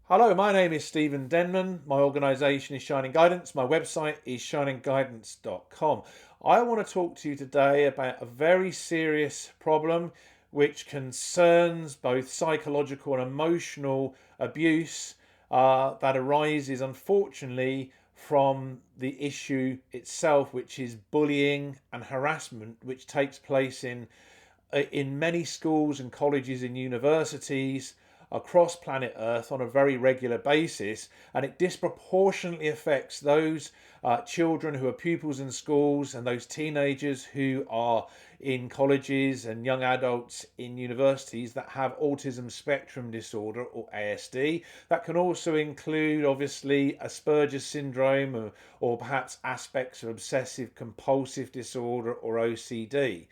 Hello, my name is Stephen Denman. My organisation is Shining Guidance. My website is shiningguidance.com. I want to talk to you today about a very serious problem which concerns both psychological and emotional abuse that arises, unfortunately, from the issue itself, which is bullying and harassment, which takes place in many schools and colleges and universities across planet Earth on a very regular basis, and it disproportionately affects those children who are pupils in schools and those teenagers who are in colleges and young adults in universities that have autism spectrum disorder or ASD. That can also include, obviously, Aspergers syndrome or perhaps aspects of obsessive compulsive disorder or OCD.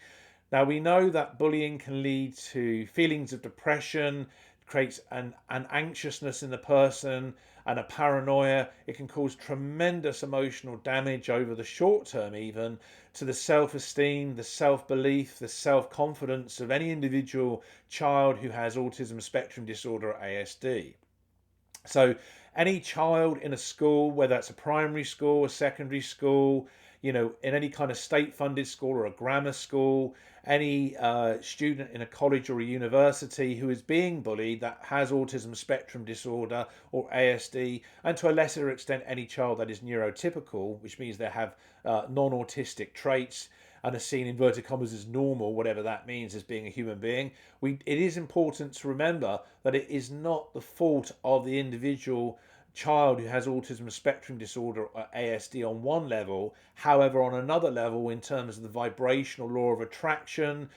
Now, we know that bullying can lead to feelings of depression, creates an anxiousness in the person and a paranoia. It can cause tremendous emotional damage over the short term, even to the self esteem, the self belief, the self confidence of any individual child who has autism spectrum disorder or ASD. So any child in a school, whether it's a primary school, a secondary school, in any kind of state funded school or a grammar school, any student in a college or a university who is being bullied that has autism spectrum disorder or ASD, and to a lesser extent, any child that is neurotypical, which means they have non autistic traits and are seen inverted commas as normal, whatever that means, as being a human being. It is important to remember that it is not the fault of the individual child who has autism spectrum disorder or ASD on one level. However, on another level, in terms of the vibrational law of attraction,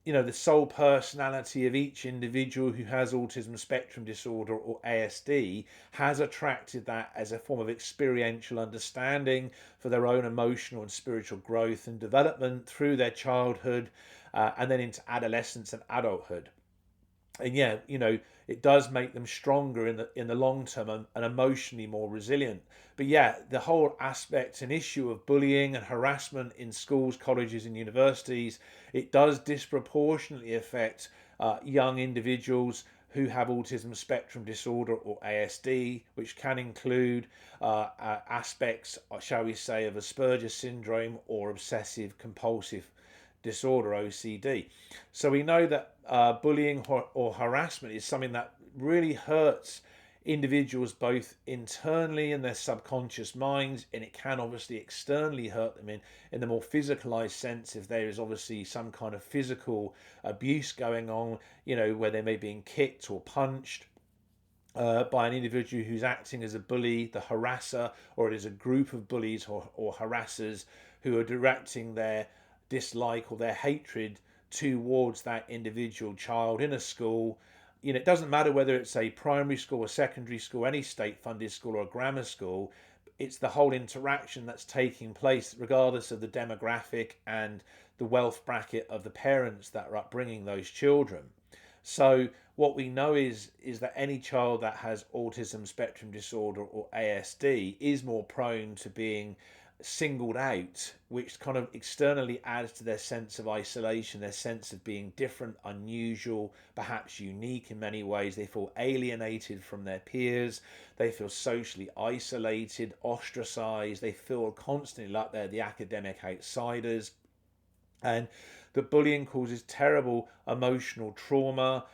the soul personality of each individual who has autism spectrum disorder or ASD has attracted that as a form of experiential understanding for their own emotional and spiritual growth and development through their childhood and then into adolescence and adulthood. And yeah, it does make them stronger in the long term and emotionally more resilient. But yeah, the whole aspect and issue of bullying and harassment in schools, colleges, and universities, it does disproportionately affect young individuals who have autism spectrum disorder or ASD, which can include aspects, shall we say, of Asperger's syndrome or obsessive compulsive disorder, OCD. So we know that bullying or harassment is something that really hurts individuals both internally in their subconscious minds, and it can obviously externally hurt them in the more physicalized sense if there is obviously some kind of physical abuse going on, where they may be being kicked or punched by an individual who's acting as a bully, the harasser, or it is a group of bullies or harassers who are directing their dislike or their hatred towards that individual child in a school. It doesn't matter whether it's a primary school, a secondary school, any state funded school, or a grammar school. It's the whole interaction that's taking place, regardless of the demographic and the wealth bracket of the parents that are upbringing those children. So what we know is that any child that has autism spectrum disorder or ASD is more prone to being singled out, which kind of externally adds to their sense of isolation, their sense of being different, unusual, perhaps unique in many ways. They feel alienated from their peers, they feel socially isolated, ostracized, they feel constantly like they're the academic outsiders, and that bullying causes terrible emotional trauma.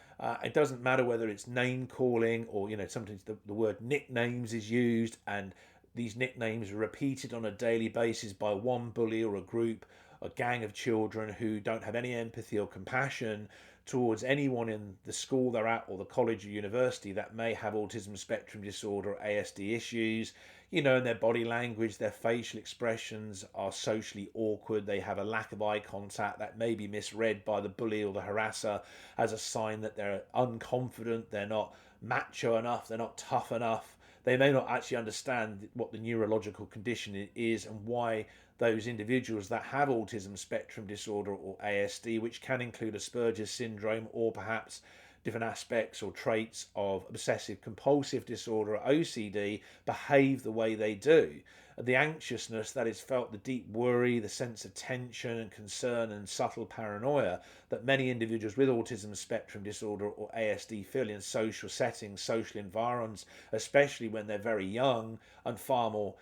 It doesn't matter whether it's name calling or sometimes the word nicknames is used, and these nicknames are repeated on a daily basis by one bully or a group, a gang of children who don't have any empathy or compassion towards anyone in the school they're at or the college or university that may have autism spectrum disorder or ASD issues. And their body language, their facial expressions are socially awkward. They have a lack of eye contact that may be misread by the bully or the harasser as a sign that they're unconfident, they're not macho enough, they're not tough enough. They may not actually understand what the neurological condition is and why those individuals that have autism spectrum disorder or ASD, which can include Asperger's syndrome or perhaps different aspects or traits of obsessive compulsive disorder or OCD behave the way they do. The anxiousness that is felt, the deep worry, the sense of tension and concern and subtle paranoia that many individuals with autism spectrum disorder or ASD feel in social settings, social environments, especially when they're very young and far more,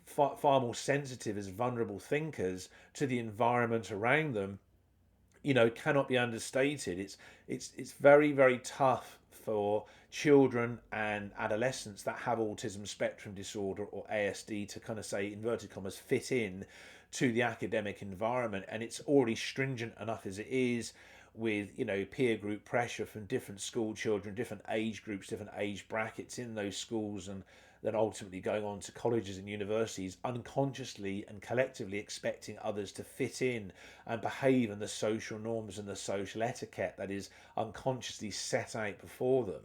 far more sensitive as vulnerable thinkers to the environment around them, cannot be understated. It's very, very tough for children and adolescents that have autism spectrum disorder or ASD to kind of, say, inverted commas, fit in to the academic environment. And it's already stringent enough as it is, with peer group pressure from different school children, different age groups, different age brackets in those schools, and then ultimately going on to colleges and universities, unconsciously and collectively expecting others to fit in and behave in the social norms and the social etiquette that is unconsciously set out before them.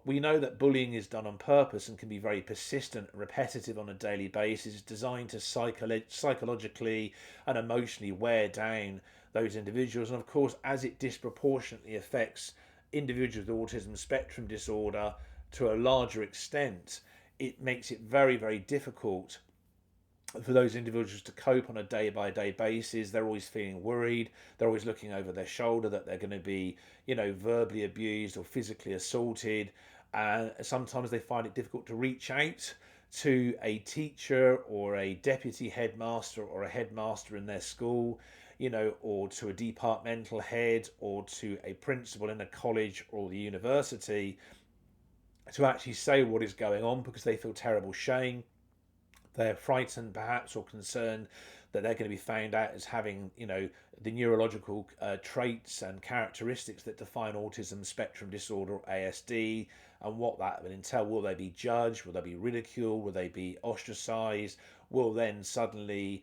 We know that bullying is done on purpose and can be very persistent and repetitive on a daily basis. It's designed to psychologically and emotionally wear down those individuals. And of course, as it disproportionately affects individuals with autism spectrum disorder to a larger extent, it makes it very, very difficult for those individuals to cope on a day by day basis. They're always feeling worried. They're always looking over their shoulder that they're going to be, verbally abused or physically assaulted. And sometimes they find it difficult to reach out to a teacher or a deputy headmaster or a headmaster in their school, or to a departmental head or to a principal in a college or the university to actually say what is going on, because they feel terrible shame. They're frightened, perhaps, or concerned that they're going to be found out as having, the neurological traits and characteristics that define autism spectrum disorder or ASD, and what that will entail. Will they be judged? Will they be ridiculed? Will they be ostracized? Will then suddenly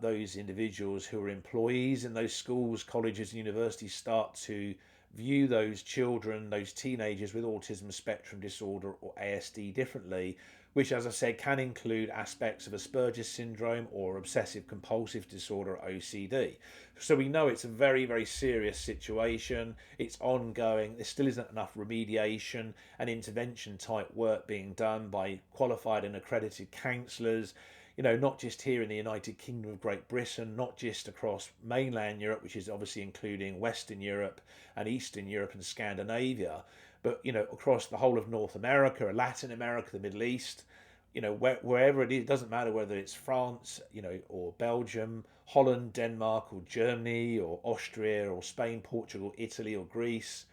those individuals who are employees in those schools, colleges, and universities start to view those children, those teenagers with autism spectrum disorder or ASD differently, which, as I said, can include aspects of Aspergers syndrome or obsessive compulsive disorder, OCD. So we know it's a very, very serious situation. It's ongoing. There still isn't enough remediation and intervention type work being done by qualified and accredited counsellors, not just here in the United Kingdom of Great Britain, not just across mainland Europe, which is obviously including Western Europe and Eastern Europe and Scandinavia, but across the whole of North America, Latin America, the Middle East, wherever it is. It doesn't matter whether it's France, or Belgium, Holland, Denmark, or Germany, or Austria, or Spain, Portugal, Italy, or Greece.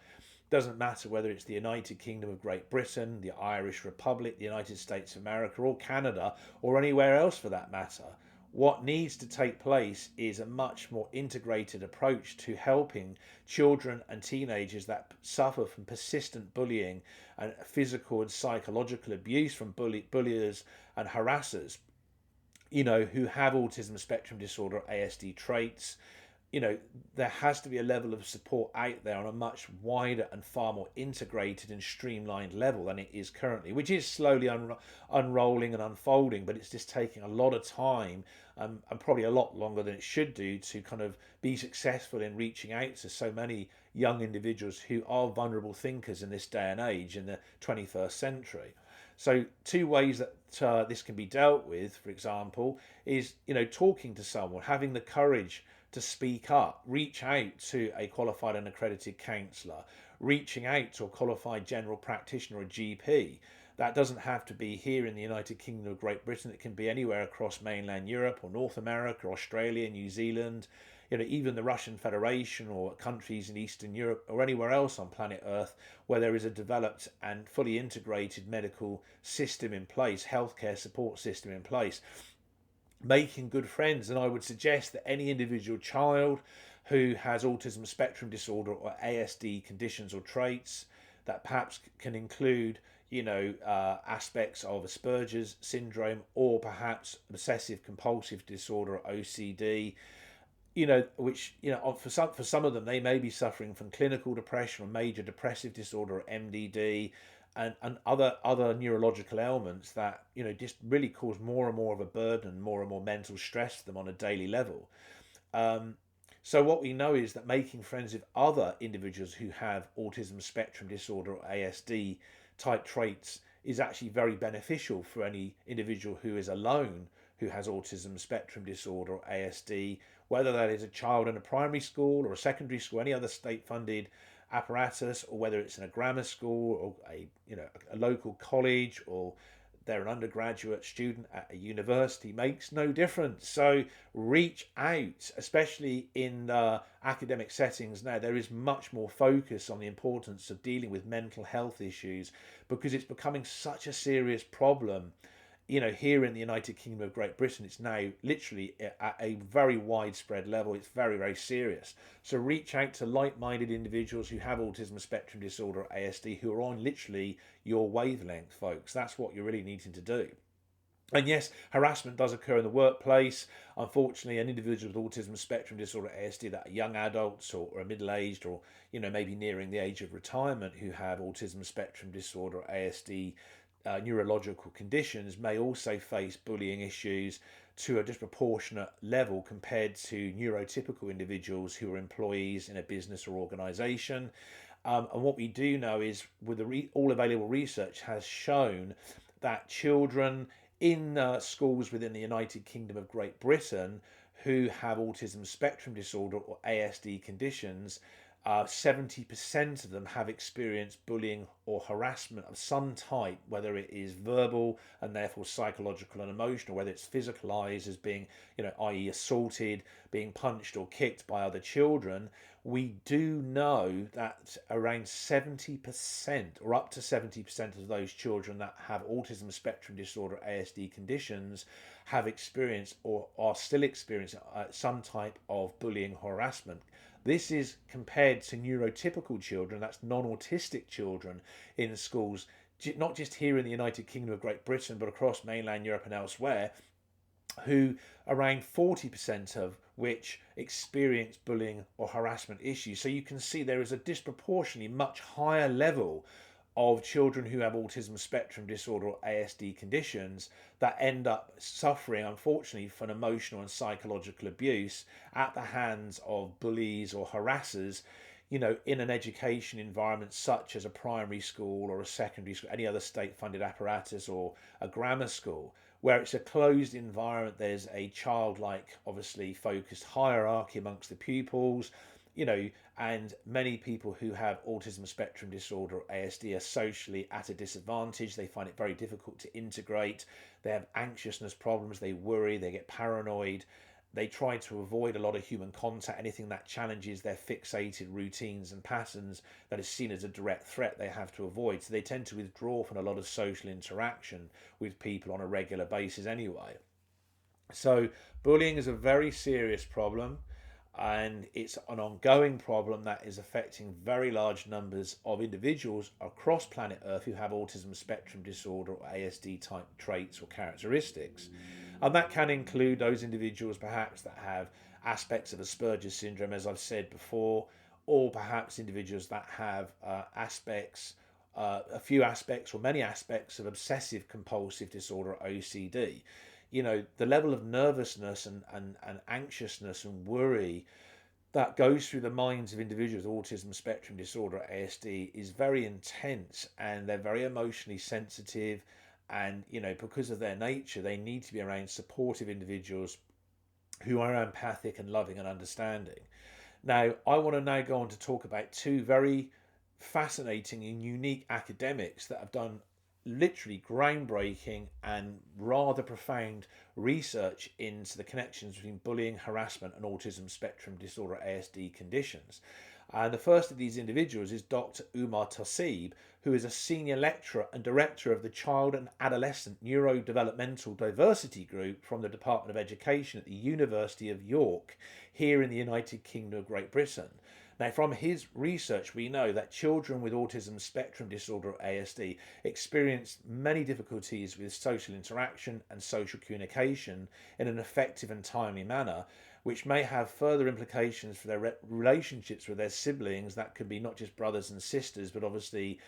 Doesn't matter whether it's the United Kingdom of Great Britain, the Irish Republic, the United States of America, or Canada, or anywhere else for that matter. What needs to take place is a much more integrated approach to helping children and teenagers that suffer from persistent bullying and physical and psychological abuse from bulliers and harassers, who have autism spectrum disorder, ASD traits. There has to be a level of support out there on a much wider and far more integrated and streamlined level than it is currently, which is slowly unrolling and unfolding, but it's just taking a lot of time, and probably a lot longer than it should do, to kind of be successful in reaching out to so many young individuals who are vulnerable thinkers in this day and age in the 21st century. So two ways that this can be dealt with, for example, is talking to someone, having the courage to speak up, reach out to a qualified and accredited counsellor, reaching out to a qualified general practitioner or a GP. That doesn't have to be here in the United Kingdom of Great Britain. It can be anywhere across mainland Europe or North America, Australia, New Zealand, even the Russian Federation, or countries in Eastern Europe, or anywhere else on planet Earth where there is a developed and fully integrated medical system in place, healthcare support system in place, making good friends. And I would suggest that any individual child who has autism spectrum disorder or ASD conditions or traits that perhaps can include aspects of Asperger's syndrome, or perhaps obsessive compulsive disorder or OCD, which for some of them, they may be suffering from clinical depression or major depressive disorder or MDD, and other neurological ailments that just really cause more and more of a burden, more and more mental stress to them on a daily level. So what we know is that making friends with other individuals who have autism spectrum disorder or ASD type traits is actually very beneficial for any individual who is alone who has autism spectrum disorder or ASD, whether that is a child in a primary school or a secondary school, any other state funded apparatus, or whether it's in a grammar school or a local college, or they're an undergraduate student at a university, makes no difference. So reach out, especially in academic settings now. There is much more focus on the importance of dealing with mental health issues because it's becoming such a serious problem. Here in the United Kingdom of Great Britain, it's now literally at a very widespread level. It's very, very serious. So reach out to like-minded individuals who have autism spectrum disorder or ASD who are on literally your wavelength, folks. That's what you're really needing to do. And yes, harassment does occur in the workplace. Unfortunately, an individual with autism spectrum disorder, ASD, that are young adults or are middle-aged or maybe nearing the age of retirement who have autism spectrum disorder, ASD, neurological conditions, may also face bullying issues to a disproportionate level compared to neurotypical individuals who are employees in a business or organisation. And what we do know is, with all available research, has shown that children in schools within the United Kingdom of Great Britain who have autism spectrum disorder or ASD conditions, 70% of them have experienced bullying or harassment of some type, whether it is verbal and therefore psychological and emotional, whether it's physicalized as being, i.e., assaulted, being punched or kicked by other children. We do know that around 70% or up to 70% of those children that have autism spectrum disorder, ASD conditions, have experienced or are still experiencing some type of bullying harassment. This is compared to neurotypical children, that's non-autistic children in schools, not just here in the United Kingdom of Great Britain, but across mainland Europe and elsewhere, who around 40% of which experience bullying or harassment issues. So you can see there is a disproportionately much higher level of children who have autism spectrum disorder or ASD conditions that end up suffering, unfortunately, from emotional and psychological abuse at the hands of bullies or harassers, in an education environment such as a primary school or a secondary school, any other state funded apparatus, or a grammar school, where it's a closed environment. There's a childlike, obviously focused hierarchy amongst the pupils, and many people who have autism spectrum disorder or ASD are socially at a disadvantage. They find it very difficult to integrate. They have anxiousness problems. They worry. They get paranoid. They try to avoid a lot of human contact. Anything that challenges their fixated routines and patterns that is seen as a direct threat, they have to avoid. So they tend to withdraw from a lot of social interaction with people on a regular basis anyway. So bullying is a very serious problem, and it's an ongoing problem that is affecting very large numbers of individuals across planet Earth who have autism spectrum disorder or ASD type traits or characteristics. And that can include those individuals perhaps that have aspects of Aspergers syndrome, as I've said before, or perhaps individuals that have a few aspects or many aspects of obsessive compulsive disorder, OCD. The level of nervousness and anxiousness and worry that goes through the minds of individuals with autism spectrum disorder, ASD, is very intense, and they're very emotionally sensitive. And, because of their nature, they need to be around supportive individuals who are empathic and loving and understanding. Now, I want to now go on to talk about two very fascinating and unique academics that have done literally groundbreaking and rather profound research into the connections between bullying, harassment, and autism spectrum disorder, ASD conditions. And the first of these individuals is Dr. Umar Tassib, who is a senior lecturer and director of the Child and Adolescent Neurodevelopmental Diversity Group from the Department of Education at the University of York, here in the United Kingdom of Great Britain. Now, from his research, we know that children with autism spectrum disorder, ASD, experience many difficulties with social interaction and social communication in an effective and timely manner, which may have further implications for their relationships with their siblings. That could be not just brothers and sisters, but obviously,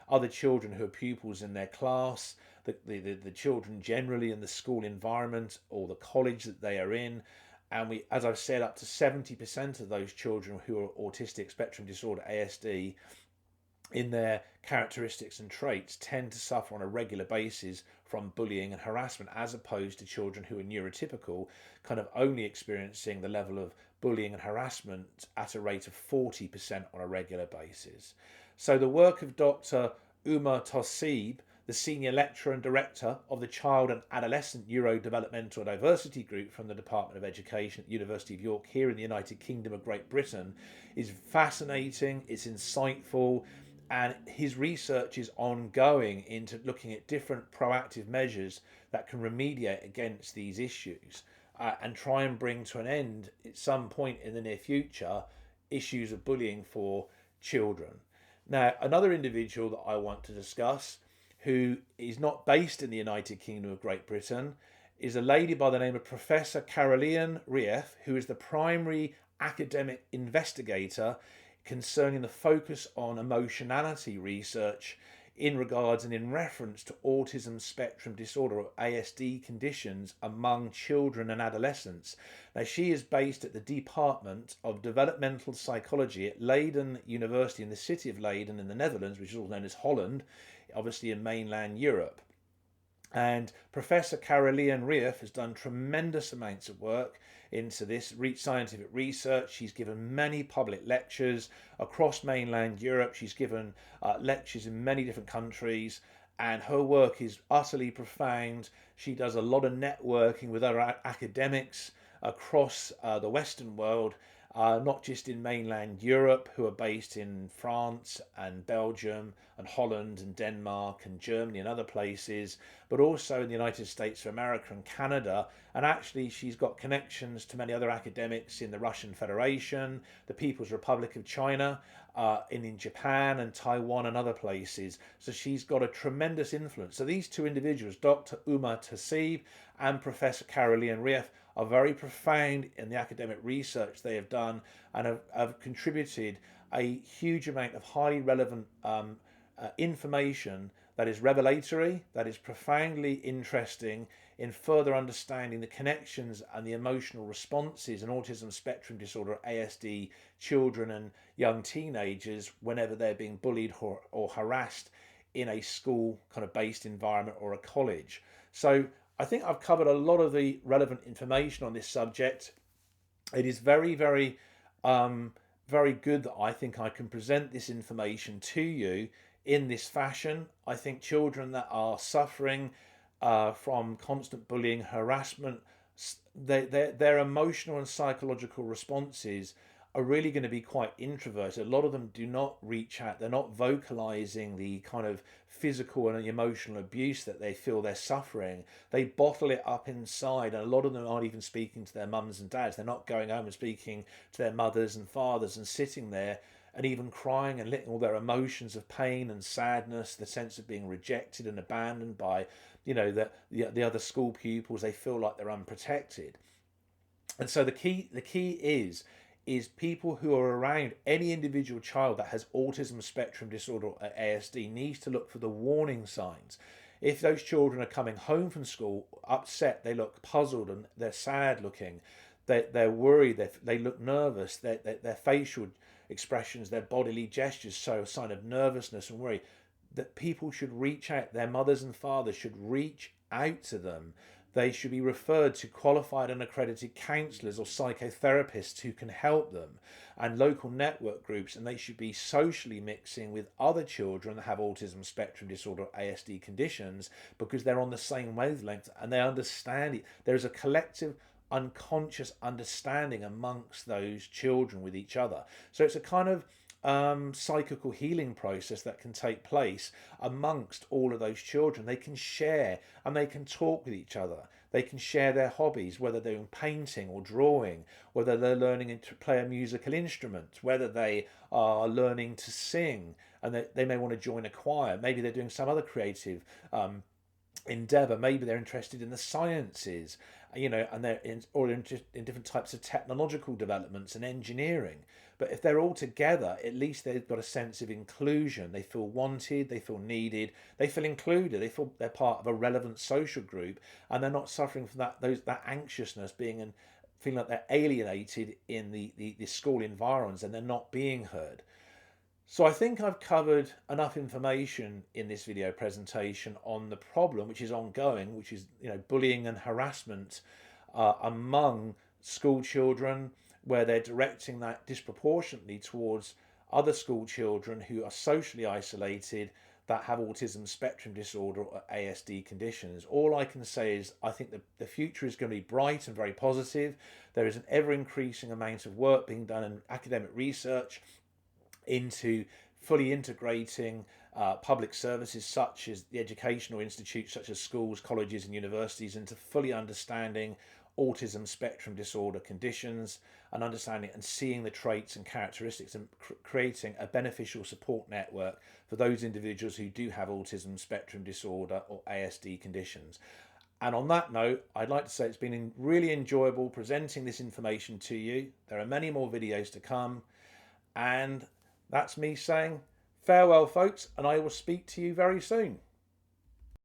other children who are pupils in their class, the children generally in the school environment or the college that they are in. And we, as I've said, up to 70% of those children who are autistic spectrum disorder, ASD, in their characteristics and traits tend to suffer on a regular basis from bullying and harassment, as opposed to children who are neurotypical, kind of only experiencing the level of bullying and harassment at a rate of 40% on a regular basis. So the work of Dr. Uma Tossib, the senior lecturer and director of the Child and Adolescent Neurodevelopmental Diversity Group from the Department of Education at the University of York here in the United Kingdom of Great Britain, is fascinating, it's insightful, and his research is ongoing into looking at different proactive measures that can remediate against these issues, and try and bring to an end at some point in the near future issues of bullying for children. Now, another individual that I want to discuss, who is not based in the United Kingdom of Great Britain, is a lady by the name of Professor Caroline Rief, who is the primary academic investigator concerning the focus on emotionality research in regards and in reference to autism spectrum disorder, or ASD, conditions among children and adolescents. Now, she is based at the Department of Developmental Psychology at Leiden University in the city of Leiden in the Netherlands, which is also known as Holland, obviously in mainland Europe. And Professor Caroline Rief has done tremendous amounts of work into this scientific research. She's given many public lectures across mainland Europe. She's given lectures in many different countries, and her work is utterly profound. She does a lot of networking with other academics across the Western world, not just in mainland Europe, who are based in France and Belgium and Holland and Denmark and Germany and other places, but also in the United States of America and Canada. And actually, she's got connections to many other academics in the Russian Federation, the People's Republic of China, in Japan and Taiwan and other places. So she's got a tremendous influence. So these two individuals, Dr. Uma Tassib and Professor Caroline Rief, are very profound in the academic research they have done, and have contributed a huge amount of highly relevant information that is revelatory, that is profoundly interesting in further understanding the connections and the emotional responses in autism spectrum disorder, ASD, children and young teenagers whenever they're being bullied or harassed in a school kind of based environment or a college. So I think I've covered a lot of the relevant information on this subject. It is very, very, very good that I think I can present this information to you in this fashion. I think children that are suffering from constant bullying, harassment, their emotional and psychological responses are really going to be quite introverted. A lot of them do not reach out. They're not vocalizing the kind of physical and emotional abuse that they feel they're suffering. They bottle it up inside, and a lot of them aren't even speaking to their mums and dads. They're not going home and speaking to their mothers and fathers and sitting there and even crying and letting all their emotions of pain and sadness, the sense of being rejected and abandoned by, the other school pupils. They feel like they're unprotected. And so the key is people who are around any individual child that has autism spectrum disorder or ASD needs to look for the warning signs. If those children are coming home from school upset, they look puzzled and they're sad looking, they're worried, they look nervous, their facial expressions, their bodily gestures show a sign of nervousness and worry, that people should reach out, their mothers and fathers should reach out to them. They should be referred to qualified and accredited counsellors or psychotherapists who can help them, and local network groups, and they should be socially mixing with other children that have autism spectrum disorder or ASD conditions, because they're on the same wavelength and they understand it. There is a collective unconscious understanding amongst those children with each other. So it's a kind of psychical healing process that can take place amongst all of those children. They can share and they can talk with each other. They can share their hobbies, whether they're painting or drawing, whether they're learning to play a musical instrument, whether they are learning to sing, and they may want to join a choir. Maybe they're doing some other creative endeavor. Maybe they're interested in the sciences, and they're in different types of technological developments and engineering. But if they're all together, at least they've got a sense of inclusion. They feel wanted, they feel needed, they feel included, they feel they're part of a relevant social group, and they're not suffering from that anxiousness, being feeling like they're alienated in the school environments and they're not being heard. So I think I've covered enough information in this video presentation on the problem, which is ongoing, which is bullying and harassment among school children, where they're directing that disproportionately towards other school children who are socially isolated that have autism spectrum disorder or ASD conditions. All I can say is I think the future is going to be bright and very positive. There is an ever increasing amount of work being done in academic research into fully integrating public services such as the educational institutes such as schools, colleges and universities into fully understanding autism spectrum disorder conditions and understanding and seeing the traits and characteristics and creating a beneficial support network for those individuals who do have autism spectrum disorder or ASD conditions. And on that note, I'd like to say it's been really enjoyable presenting this information to you. There are many more videos to come, and that's me saying farewell, folks, and I will speak to you very soon.